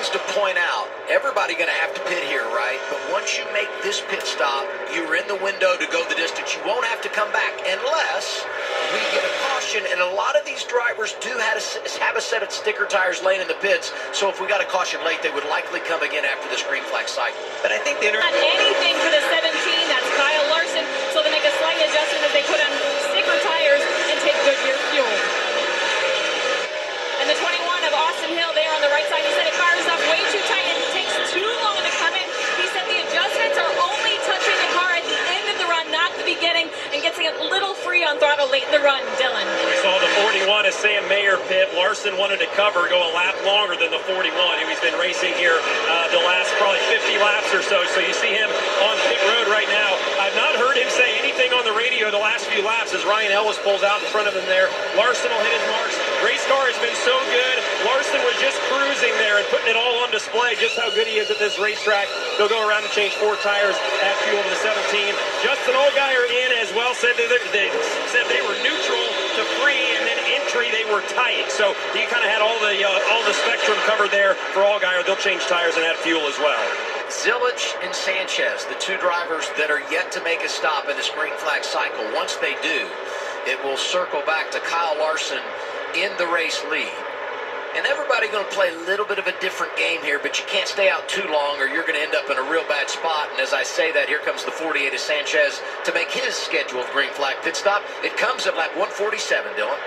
things to point out. Everybody going to have to pit here, right? But once you make this pit stop, you're in the window to go the distance. You won't have to come back unless we get a caution. And a lot of these drivers do have a set of sticker tires laying in the pits. So if we got a caution late, they would likely come again after this green flag cycle. But I think not anything for the 17. That's Kyle Larson. So they make a slight adjustment as they put on sticker tires and take Goodyear fuel. And the 21 of Austin Hill there on the right side, he said it fires up way too tight and it takes too long to come in. He said the adjustments are only touching the car at the end of the run, not the beginning, and gets a little free on throttle late in the run. Dylan. We saw the 41 as Sam Mayer pit. Larson wanted to cover, go a lap longer than the 41, who he's been racing here the last probably 50 laps or so. So you see him on pit road right now. I've not heard him say anything on the radio the last few laps as Ryan Ellis pulls out in front of him there. Larson will hit his marks. Race car has been so good. Larson was just cruising there and putting it all on display just how good he is at this racetrack. They'll go around and change 4 tires, add fuel to the 17. Justin Allgaier in as well said they were neutral to free, and then entry they were tight. So he kind of had all the spectrum covered there for Allgaier. They'll change tires and add fuel as well. Zilich and Sanchez, the two drivers that are yet to make a stop in this green flag cycle. Once they do, it will circle back to Kyle Larson in the race lead. And everybody going to play a little bit of a different game here, but you can't stay out too long or you're going to end up in a real bad spot. And as I say that, here comes the 48 of Sanchez to make his scheduled green flag pit stop. It comes at lap 147, Dylan.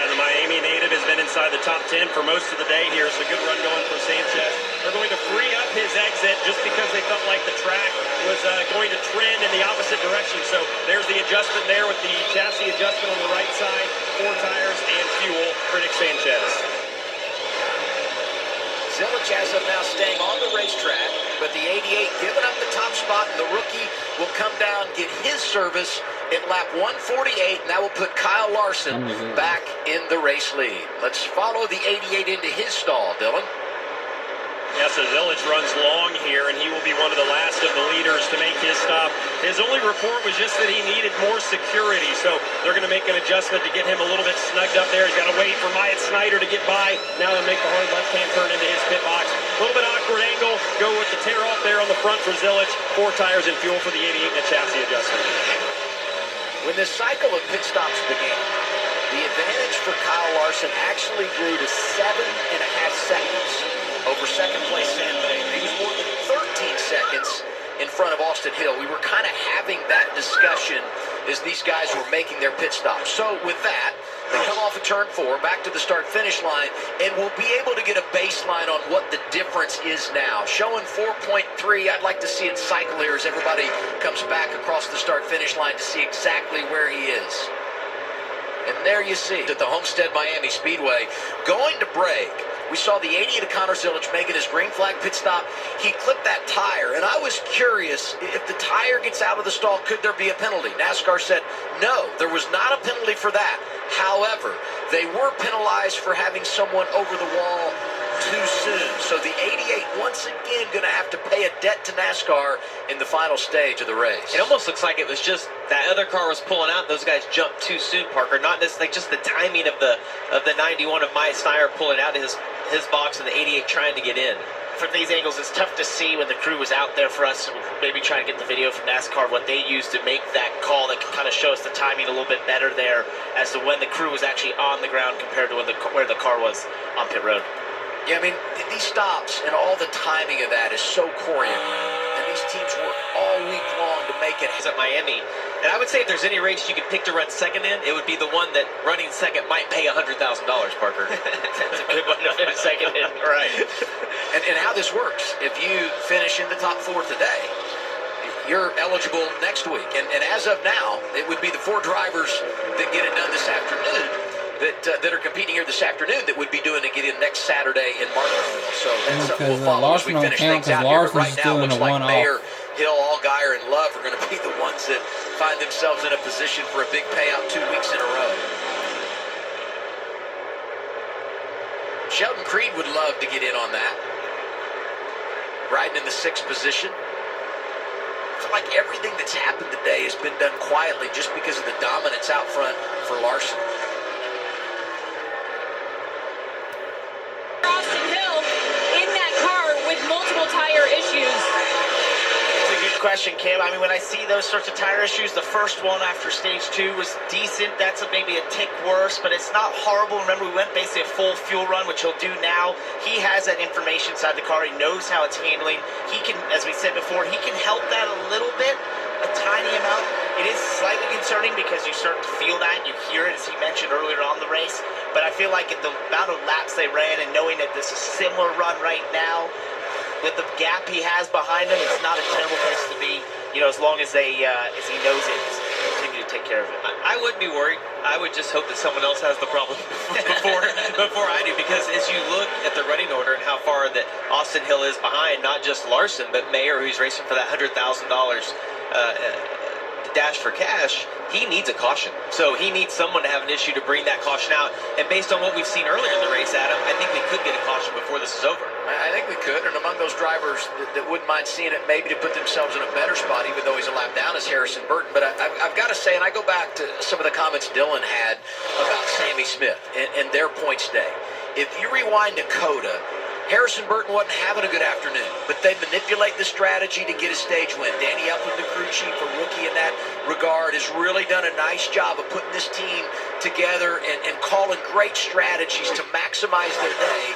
And the Miami native has been inside the top 10 for most of the day here. It's a good run going for Sanchez. They're going to free up his exit just because they felt like the track was going to trend in the opposite direction. So there's the adjustment there with the chassis adjustment on the right side, 4 tires and fuel for Nick Sanchez. Zilich as of now staying on the racetrack, but the 88 giving up the top spot, and the rookie will come down, get his service at lap 148, and that will put Kyle Larson back in the race lead. Let's follow the 88 into his stall, Dylan. Yeah, so Zilich runs long here, and he will be one of the last of the leaders to make his stop. His only report was just that he needed more security, so they're going to make an adjustment to get him a little bit snugged up there. He's got to wait for Myatt Snyder to get by. Now they'll make the hard left-hand turn into his pit box. A little bit awkward angle. Go with the tear off there on the front for Zilich. 4 tires and fuel for the 88 and a chassis adjustment. When this cycle of pit stops began, the advantage for Kyle Larson actually grew to 7.5 seconds over second place Sam Mayer. He was more than 13 seconds in front of Austin Hill. We were kind of having that discussion as these guys were making their pit stops. So with that, they come off of turn 4, back to the start-finish line, and we'll be able to get a baseline on what the difference is now. Showing 4.3, I'd like to see it cycle here as everybody comes back across the start-finish line to see exactly where he is. And there you see at the Homestead Miami Speedway, going to break. We saw the 88 of Connor Zilich making his green flag pit stop. He clipped that tire, and I was curious, if the tire gets out of the stall, could there be a penalty? Nascar said, no, there was not a penalty for that. However, they were penalized for having someone over the wall too soon. So the 88 once again going to have to pay a debt to NASCAR in the final stage of the race. It almost looks like it was just that other car was pulling out. Those guys jumped too soon, Parker. Not this, like just the timing of the 91 of Myatt Snyder pulling out his box and the 88 trying to get in. From these angles, it's tough to see when the crew was out there for us. Maybe try to get the video from NASCAR, what they used to make that call that can kind of show us the timing a little bit better there as to when the crew was actually on the ground compared to where the car was on pit road. Yeah, I mean, these stops and all the timing of that is so choreographed. And these teams work all week long to make it. It's at Miami. And I would say if there's any race you could pick to run second in, it would be the one that running second might pay $100,000, Parker. That's a good one to finish second in. Right. And how this works, if you finish in the top 4 today, you're eligible next week. And as of now, it would be the 4 drivers that get it done this afternoon that are competing here this afternoon that would be doing it again next Saturday in Martinsville. So that's something we'll follow as we finish things out here. But right now, it looks like Mayer, Hill, Allgaier, and Love are going to be the ones that find themselves in a position for a big payout 2 weeks in a row. Sheldon Creed would love to get in on that. Riding in the 6th position. I feel like everything that's happened today has been done quietly just because of the dominance out front for Larson. Austin Hill in question, Cam. I mean, when I see those sorts of tire issues, the first one after stage 2 was decent. That's maybe a tick worse, but it's not horrible. Remember, we went basically a full fuel run, which he'll do now. He has that information inside the car. He knows how it's handling. He can, as we said before, he can help that a little bit, a tiny amount. It is slightly concerning because you start to feel that, you hear it, as he mentioned earlier on the race. But I feel like at the amount of laps they ran and knowing that this is a similar run right now, with the gap he has behind him, it's not a terrible place to be. You know, as long as he knows it, just continue to take care of it. I wouldn't be worried. I would just hope that someone else has the problem before I do, because as you look at the running order and how far that Austin Hill is behind, not just Larson, but Mayer, who's racing for that $100,000 dash for cash, he needs a caution. So he needs someone to have an issue to bring that caution out. And based on what we've seen earlier in the race, Adam, I think we could get a caution before this is over. I think we could, and among those drivers that wouldn't mind seeing it maybe to put themselves in a better spot, even though he's a lap down, is Harrison Burton. But I've got to say, and I go back to some of the comments Dylan had about Sammy Smith and their points day. If you rewind to Coda, Harrison Burton wasn't having a good afternoon, but they manipulate the strategy to get a stage win. Danny Upland, the crew chief, a rookie in that regard, has really done a nice job of putting this team together and calling great strategies to maximize their day.